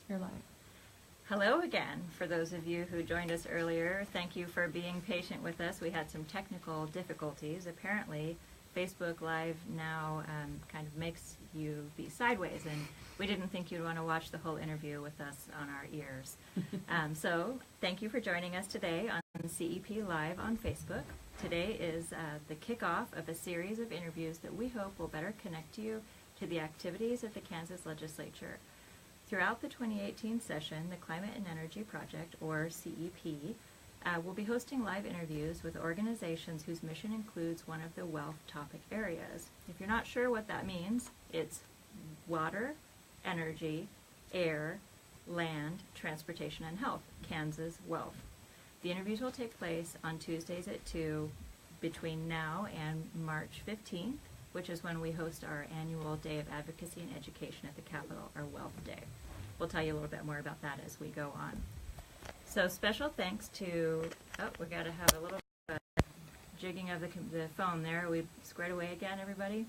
You're live. Hello again. For those of you who joined us earlier, thank you for being patient with us. We had some technical difficulties. Apparently, Facebook Live now kind of makes you be sideways, and we didn't think you'd want to watch the whole interview with us on our ears. So thank you for joining us today on CEP Live on Facebook. Today is the kickoff of a series of interviews that we hope will better connect you to the activities of the Kansas Legislature. Throughout the 2018 session, the Climate and Energy Project, or CEP, will be hosting live interviews with organizations whose mission includes one of the wealth topic areas. If you're not sure what that means, it's water, energy, air, land, transportation, and health, Kansas wealth. The interviews will take place on Tuesdays at 2 between now and March 15th, which is when we host our annual Day of Advocacy and Education at the Capitol, our Wealth Day. We'll tell you a little bit more about that as we go on. So special thanks to, we got to have a little bit of jigging of the phone there. Are we squared away again, everybody?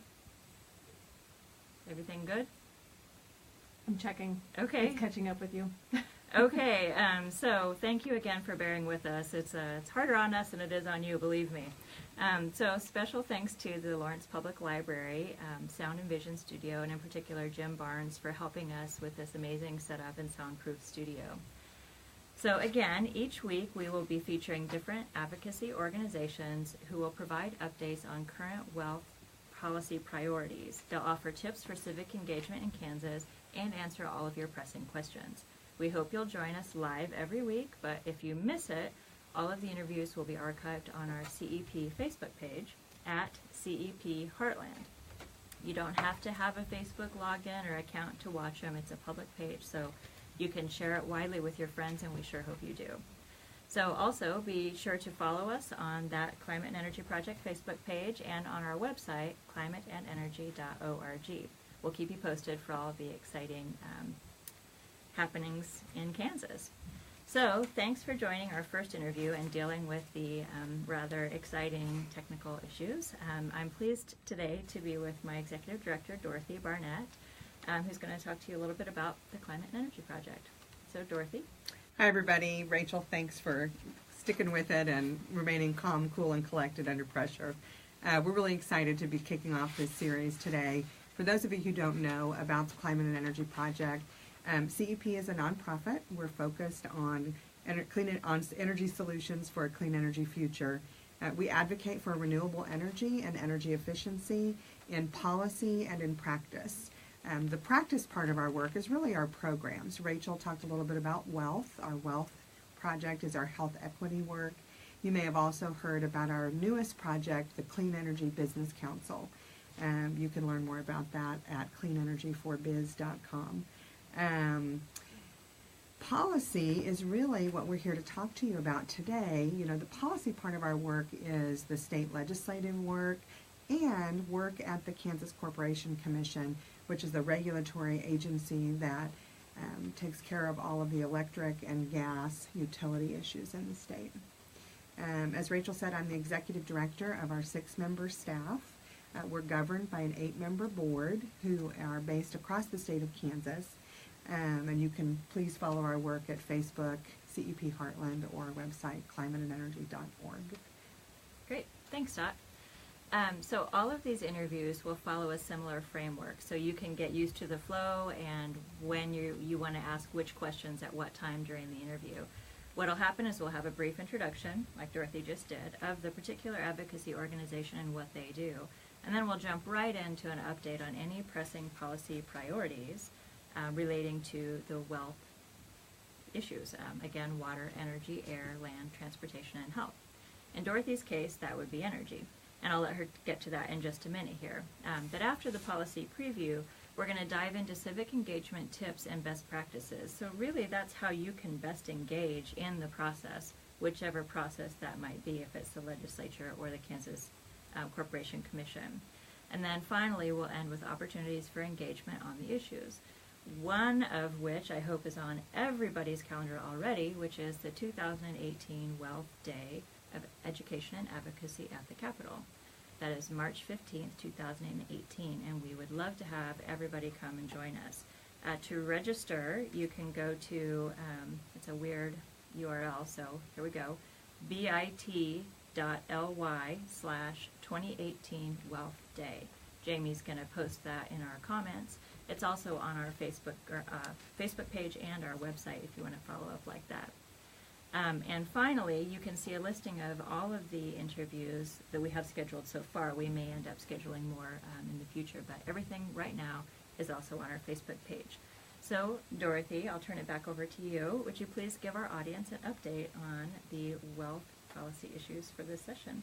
Everything good? I'm checking. Okay. It's catching up with you. Okay, so thank you again for bearing with us. It's harder on us than it is on you, believe me. So special thanks to the Lawrence Public Library, Sound and Vision Studio, and in particular Jim Barnes for helping us with this amazing setup and soundproof studio. So again, each week we will be featuring different advocacy organizations who will provide updates on current wealth policy priorities. They'll offer tips for civic engagement in Kansas and answer all of your pressing questions. We hope you'll join us live every week, but if you miss it, all of the interviews will be archived on our CEP Facebook page at CEP Heartland. You don't have to have a Facebook login or account to watch them. It's a public page, so you can share it widely with your friends, and we sure hope you do. So also be sure to follow us on that Climate and Energy Project Facebook page and on our website, climateandenergy.org. We'll keep you posted for all of the exciting happenings in Kansas. So thanks for joining our first interview and dealing with the rather exciting technical issues. I'm pleased today to be with my Executive Director, Dorothy Barnett, who's going to talk to you a little bit about the Climate and Energy Project. So Dorothy. Hi everybody. Rachel, thanks for sticking with it and remaining calm, cool, and collected under pressure. We're really excited to be kicking off this series today. For those of you who don't know about the Climate and Energy Project, CEP is a nonprofit. We're focused on energy solutions for a clean energy future. We advocate for renewable energy and energy efficiency in policy and in practice. The practice part of our work is really our programs. Rachel talked a little bit about wealth. Our wealth project is our health equity work. You may have also heard about our newest project, the Clean Energy Business Council. You can learn more about that at cleanenergyforbiz.com. Policy is really what we're here to talk to you about today. You know, the policy part of our work is the state legislative work and work at the Kansas Corporation Commission, which is the regulatory agency that takes care of all of the electric and gas utility issues in the state. As Rachel said, I'm the executive director of our 6-member staff. We're governed by an 8-member board who are based across the state of Kansas. And you can please follow our work at Facebook, CEP Heartland, or our website, climateandenergy.org. Great. Thanks, Dot. So all of these interviews will follow a similar framework, so you can get used to the flow and when you want to ask which questions at what time during the interview. What will happen is we'll have a brief introduction, like Dorothy just did, of the particular advocacy organization and what they do. And then we'll jump right into an update on any pressing policy priorities relating to the wealth issues. Again, water, energy, air, land, transportation, and health. In Dorothy's case, that would be energy. And I'll let her get to that in just a minute here. But after the policy preview, we're going to dive into civic engagement tips and best practices. So really that's how you can best engage in the process, whichever process that might be, if it's the legislature or the Kansas Corporation Commission. And then finally, we'll end with opportunities for engagement on the issues. One of which I hope is on everybody's calendar already, which is the 2018 Wealth Day of Education and Advocacy at the Capitol. That is March 15th, 2018, and we would love to have everybody come and join us. To register, you can go to, it's a weird URL, so here we go, bit.ly/2018 Wealth Day. Jamie's going to post that in our comments. It's also on our Facebook page and our website if you want to follow up like that. And finally, you can see a listing of all of the interviews that we have scheduled so far. We may end up scheduling more in the future, but everything right now is also on our Facebook page. So, Dorothy, I'll turn it back over to you. Would you please give our audience an update on the wealth policy issues for this session?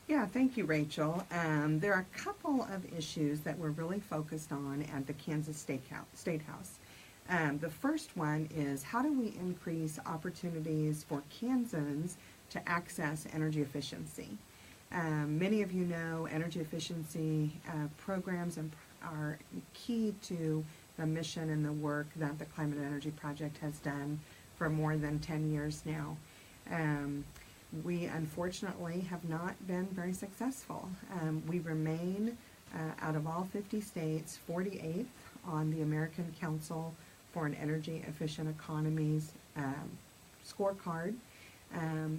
Yeah, thank you, Rachel. There are a couple of issues that we're really focused on at the Kansas State House. The first one is, how do we increase opportunities for Kansans to access energy efficiency? Many of you know energy efficiency programs are key to the mission and the work that the Climate and Energy Project has done for more than 10 years now. We unfortunately have not been very successful. We remain, out of all 50 states, 48th on the American Council for an Energy Efficient Economies scorecard.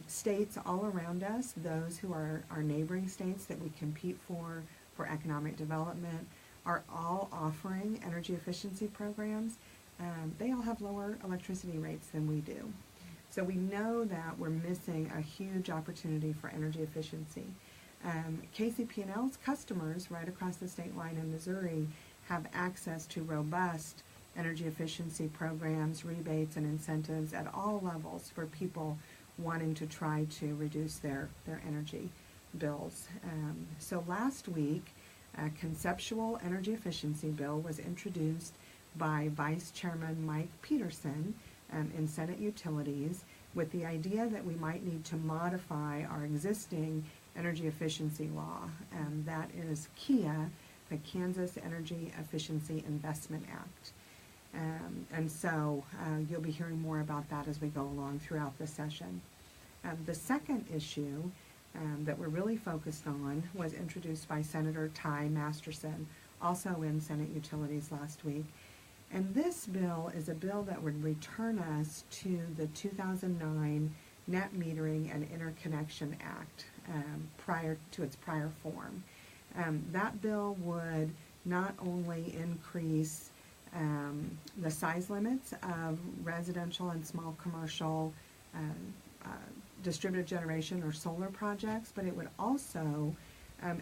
States all around us, those who are our neighboring states that we compete for economic development, are all offering energy efficiency programs. They all have lower electricity rates than we do. So we know that we're missing a huge opportunity for energy efficiency. KCP&L's customers right across the state line in Missouri have access to robust energy efficiency programs, rebates, and incentives at all levels for people wanting to try to reduce their energy bills. So last week, a conceptual energy efficiency bill was introduced by Vice Chairman Mike Peterson in Senate Utilities, with the idea that we might need to modify our existing energy efficiency law. That is KEIA, the Kansas Energy Efficiency Investment Act. And so you'll be hearing more about that as we go along throughout the session. The second issue that we're really focused on was introduced by Senator Ty Masterson, also in Senate Utilities last week. And this bill is a bill that would return us to the 2009 Net Metering and Interconnection Act prior to its prior form. That bill would not only increase the size limits of residential and small commercial distributed generation or solar projects, but it would also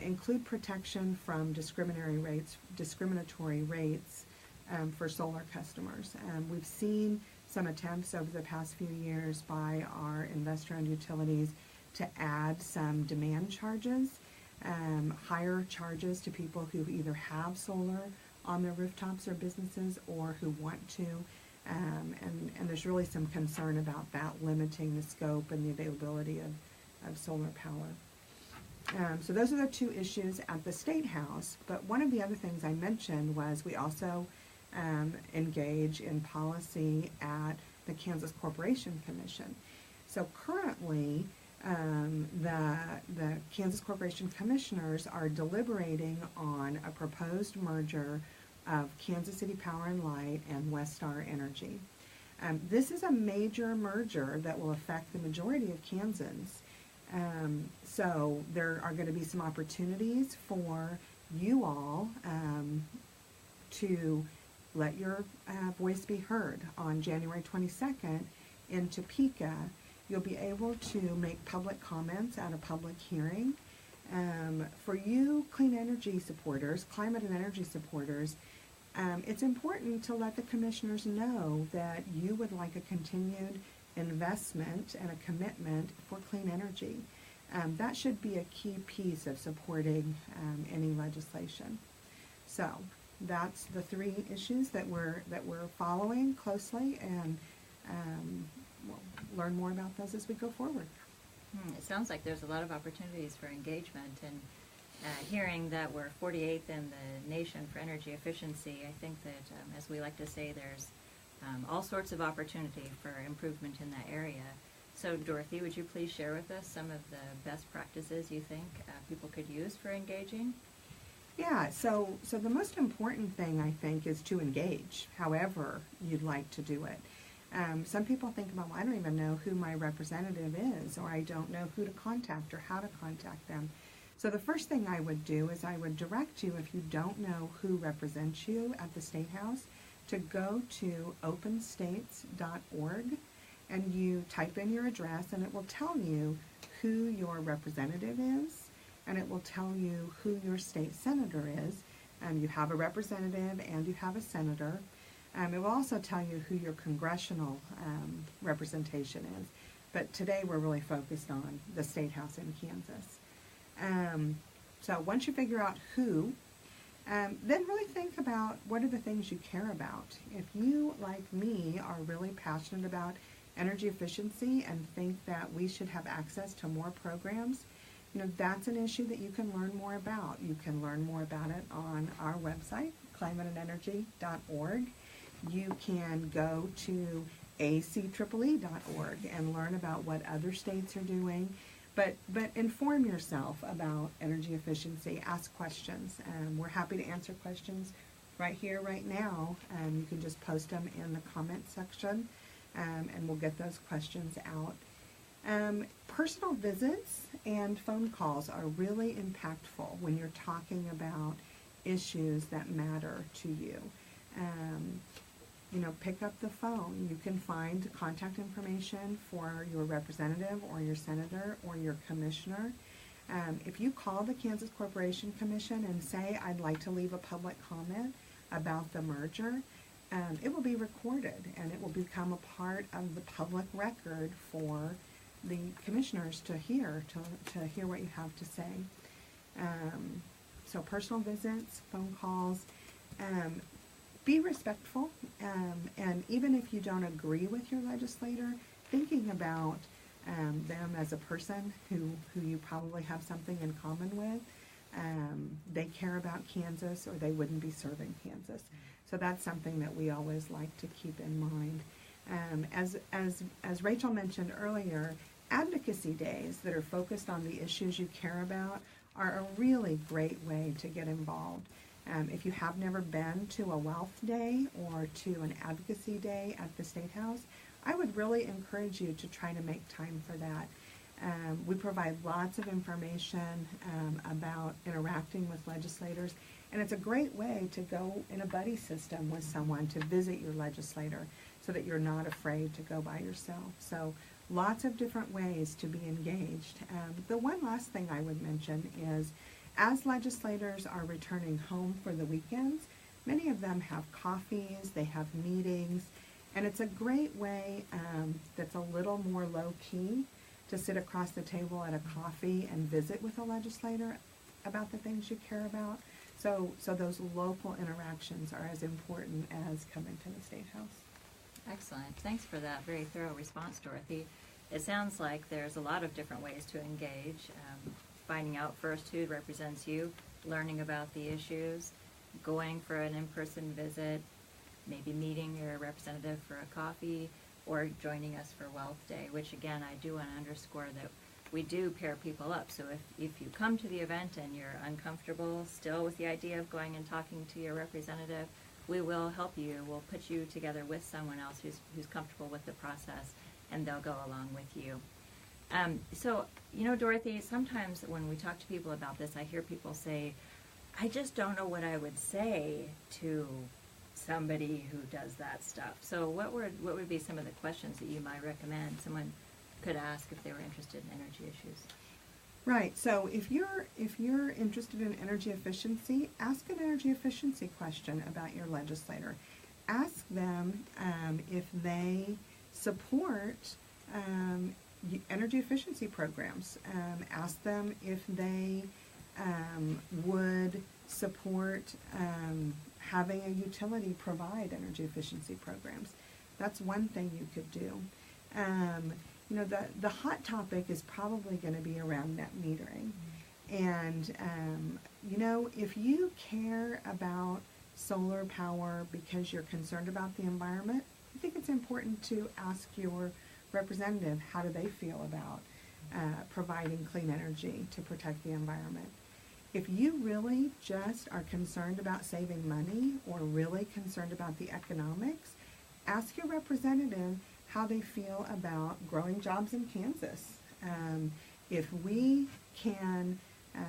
include protection from discriminatory rates for solar customers. We've seen some attempts over the past few years by our investor-owned utilities to add some demand charges, higher charges to people who either have solar on their rooftops or businesses or who want to. And there's really some concern about that limiting the scope and the availability of solar power. So those are the two issues at the State House. But one of the other things I mentioned was we also engage in policy at the Kansas Corporation Commission. So currently, the Kansas Corporation Commissioners are deliberating on a proposed merger of Kansas City Power and Light and Westar Energy. This is a major merger that will affect the majority of Kansans. So there are going to be some opportunities for you all to let your voice be heard. On January 22nd in Topeka, you'll be able to make public comments at a public hearing. For you clean energy supporters, climate and energy supporters, it's important to let the commissioners know that you would like a continued investment and a commitment for clean energy. That should be a key piece of supporting any legislation. So that's the three issues that we're following closely, and we'll learn more about those as we go forward. It sounds like there's a lot of opportunities for engagement, and hearing that we're 48th in the nation for energy efficiency, I think that, as we like to say, there's all sorts of opportunity for improvement in that area. So Dorothy, would you please share with us some of the best practices you think people could use for engaging? Yeah, so the most important thing, I think, is to engage, however you'd like to do it. Some people think about, well, I don't even know who my representative is, or I don't know who to contact or how to contact them. So the first thing I would do is I would direct you, if you don't know who represents you at the State House, to go to openstates.org, and you type in your address, and it will tell you who your representative is, and it will tell you who your state senator is. You have a representative and you have a senator. It will also tell you who your congressional representation is. But today we're really focused on the State House in Kansas. So once you figure out who, then really think about what are the things you care about. If you, like me, are really passionate about energy efficiency and think that we should have access to more programs, that's an issue that you can learn more about. You can learn more about it on our website, climateandenergy.org. You can go to acEEE.org and learn about what other states are doing. But inform yourself about energy efficiency. Ask questions. We're happy to answer questions right here, right now. You can just post them in the comment section, and we'll get those questions out. Personal visits and phone calls are really impactful when you're talking about issues that matter to you. Pick up the phone. You can find contact information for your representative or your senator or your commissioner. If you call the Kansas Corporation Commission and say, I'd like to leave a public comment about the merger, it will be recorded and it will become a part of the public record for the commissioners to hear what you have to say. So personal visits, phone calls, be respectful, and even if you don't agree with your legislator, thinking about them as a person who you probably have something in common with. They care about Kansas, or they wouldn't be serving Kansas. So that's something that we always like to keep in mind. As Rachel mentioned earlier, advocacy days that are focused on the issues you care about are a really great way to get involved. If you have never been to a wealth day or to an advocacy day at the State House, I would really encourage you to try to make time for that. We provide lots of information about interacting with legislators, and it's a great way to go in a buddy system with someone to visit your legislator so that you're not afraid to go by yourself. So lots of different ways to be engaged. The one last thing I would mention is, as legislators are returning home for the weekends, many of them have coffees, they have meetings, and it's a great way that's a little more low-key to sit across the table at a coffee and visit with a legislator about the things you care about. So those local interactions are as important as coming to the State House. Excellent. Thanks for that very thorough response, Dorothy. It sounds like there's a lot of different ways to engage. Finding out first who represents you, learning about the issues, going for an in-person visit, maybe meeting your representative for a coffee, or joining us for Wealth Day, which again, I do want to underscore that we do pair people up. So if you come to the event and you're uncomfortable still with the idea of going and talking to your representative, we will help you. We'll put you together with someone else who's comfortable with the process, and they'll go along with you. So, Dorothy, sometimes when we talk to people about this, I hear people say, I just don't know what I would say to somebody who does that stuff. So what would be some of the questions that you might recommend someone could ask if they were interested in energy issues? Right. So if you're interested in energy efficiency, ask an energy efficiency question about your legislator. Ask them if they support energy efficiency programs. Ask them if they would support having a utility provide energy efficiency programs. That's one thing you could do. The hot topic is probably going to be around net metering. And, if you care about solar power because you're concerned about the environment, I think it's important to ask your representative, how do they feel about providing clean energy to protect the environment? If you really just are concerned about saving money or really concerned about the economics, ask your representative how they feel about growing jobs in Kansas. If we can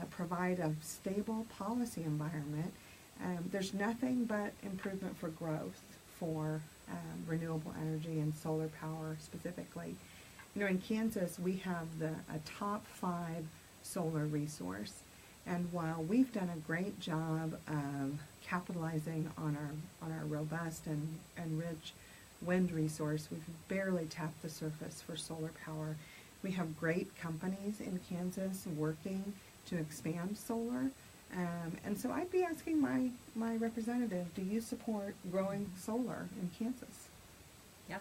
provide a stable policy environment, there's nothing but improvement for growth for renewable energy and solar power specifically. You know, in Kansas, we have a top 5 solar resource. And while we've done a great job of capitalizing on our robust and rich wind resource, we've barely tapped the surface for solar power. We have great companies in Kansas working to expand solar. And so I'd be asking my representative, do you support growing solar in Kansas? Yeah,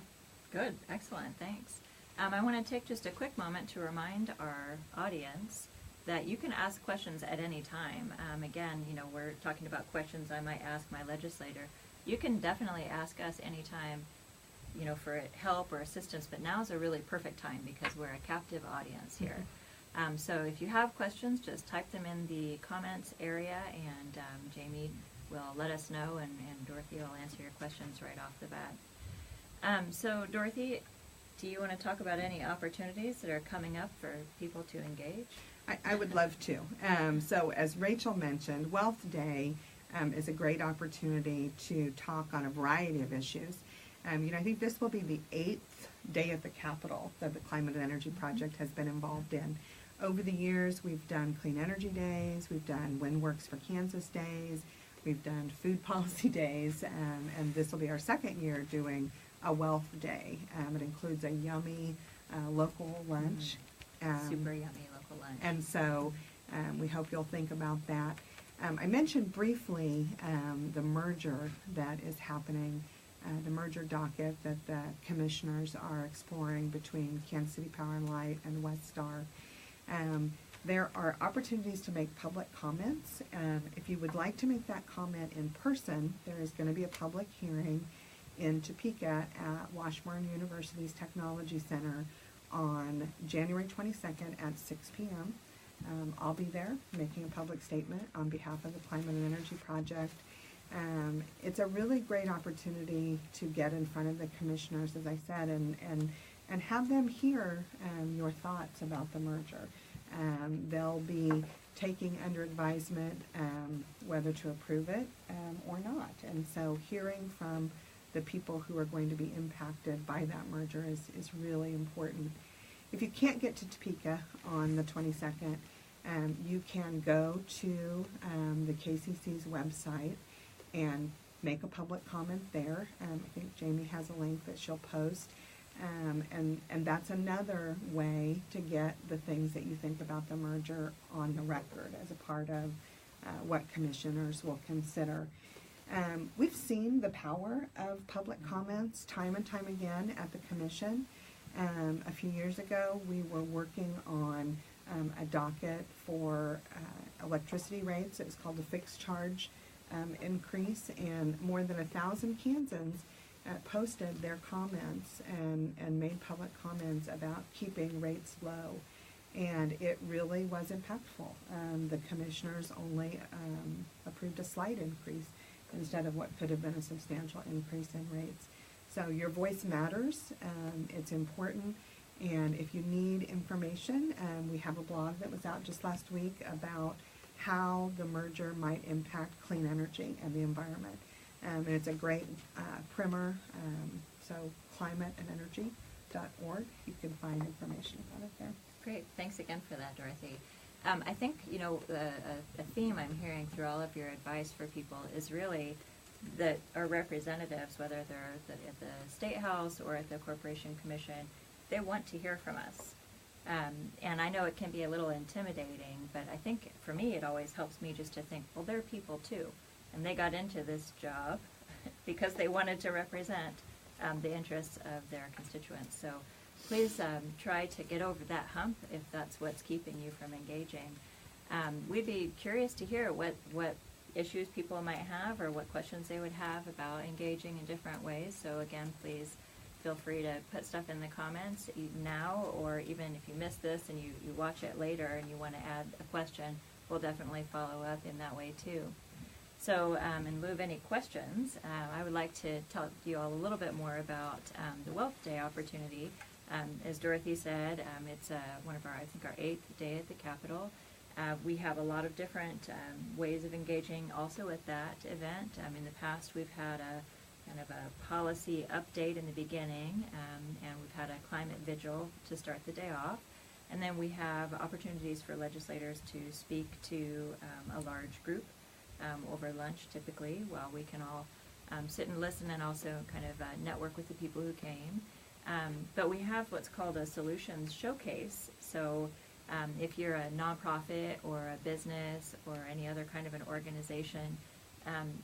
good, excellent, thanks. I want to take just a quick moment to remind our audience that you can ask questions at any time. Again, you know, we're talking about questions I might ask my legislator. You can definitely ask us anytime, you know, for help or assistance, but now is a really perfect time because we're a captive audience here. So if you have questions, just type them in the comments area, and Jamie will let us know, and Dorothy will answer your questions right off the bat. So Dorothy, do you want to talk about any opportunities that are coming up for people to engage? I would love to. So as Rachel mentioned, Wealth Day is a great opportunity to talk on a variety of issues. You know, I think this will be the 8th day at the Capitol that the Climate and Energy Project has been involved in. Over the years, we've done Clean Energy Days, we've done Wind Works for Kansas Days, we've done Food Policy Days, and this will be our 2nd year doing a Wealth Day. It includes a yummy local lunch. Super yummy local lunch. And so we hope you'll think about that. I mentioned briefly the merger that is happening, the merger docket that the commissioners are exploring between Kansas City Power and Light and Westar. There are opportunities to make public comments. If you would like to make that comment in person, there is going to be a public hearing in Topeka at Washburn University's Technology Center on January 22nd at 6 p.m. I'll be there making a public statement on behalf of the Climate and Energy Project. It's a really great opportunity to get in front of the commissioners, as I said, and have them hear your thoughts about the merger. They'll be taking under advisement whether to approve it or not. And so hearing from the people who are going to be impacted by that merger is really important. If you can't get to Topeka on the 22nd, you can go to the KCC's website and make a public comment there. I think Jamie has a link that she'll post. And that's another way to get the things that you think about the merger on the record as a part of what commissioners will consider. We've seen the power of public comments time and time again at the commission. A few years ago, we were working on a docket for electricity rates. It was called the fixed charge increase, and more than 1,000 Kansans posted their comments and made public comments about keeping rates low. And it really was impactful. The commissioners only approved a slight increase instead of what could have been a substantial increase in rates. So your voice matters. It's important. And if you need information, we have a blog that was out just last week about how the merger might impact clean energy and the environment. And it's a great primer, so climateandenergy.org. You can find information about it there. Great. Thanks again for that, Dorothy. I think, you know, a theme I'm hearing through all of your advice for people is really that our representatives, whether they're at the State House or at the Corporation Commission, they want to hear from us. And I know it can be a little intimidating, but I think for me it always helps me just to think, well, they're people too. And they got into this job because they wanted to represent the interests of their constituents. So please try to get over that hump if that's what's keeping you from engaging. We'd be curious to hear what issues people might have or what questions they would have about engaging in different ways. So again, please feel free to put stuff in the comments now, or even if you missed this and you watch it later and you want to add a question, we'll definitely follow up in that way too. So in lieu of any questions, I would like to tell you all a little bit more about the Wealth Day opportunity. As Dorothy said, it's one of our, I think, our 8th day at the Capitol. We have a lot of different ways of engaging also at that event. In the past, we've had a kind of a policy update in the beginning, and we've had a climate vigil to start the day off. And then we have opportunities for legislators to speak to a large group over lunch typically, while we can all sit and listen and also kind of network with the people who came. But we have what's called a solutions showcase. So if you're a nonprofit or a business or any other kind of an organization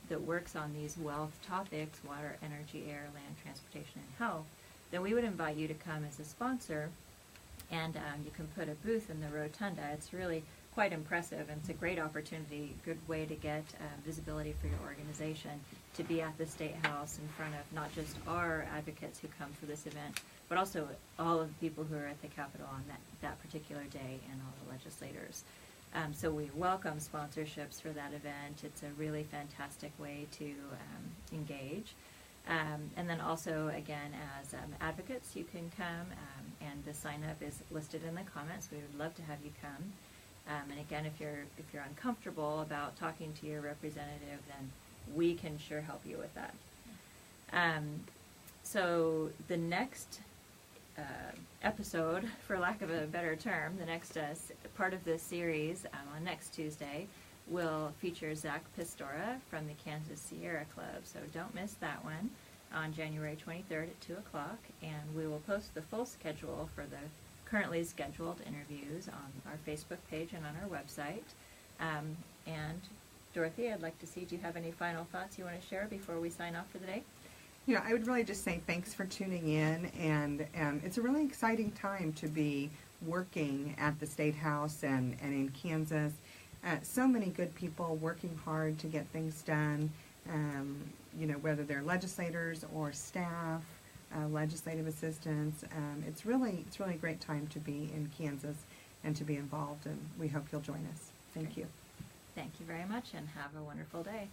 that works on these wealth topics, water, energy, air, land, transportation, and health, then we would invite you to come as a sponsor, and you can put a booth in the rotunda. It's really quite impressive, and it's a great opportunity, good way to get visibility for your organization, to be at the State House in front of not just our advocates who come for this event, but also all of the people who are at the Capitol on that particular day, and all the legislators. So we welcome sponsorships for that event. It's a really fantastic way to engage. And then also, again, as advocates, you can come, and the sign-up is listed in the comments. We would love to have you come. And again, if you're uncomfortable about talking to your representative, then we can sure help you with that. So the next episode, for lack of a better term, the next part of this series on next Tuesday will feature Zach Pistora from the Kansas Sierra Club. So don't miss that one on January 23rd at 2 o'clock. And we will post the full schedule for the currently scheduled interviews on our Facebook page and on our website. And Dorothy, I'd like to see, do you have any final thoughts you want to share before we sign off for the day? You know, I would really just say thanks for tuning in, and it's a really exciting time to be working at the State House and in Kansas. So many good people working hard to get things done, you know, whether they're legislators or staff, legislative assistants. It's really a great time to be in Kansas and to be involved, and we hope you'll join us. Thank you. Thank you very much, and have a wonderful day.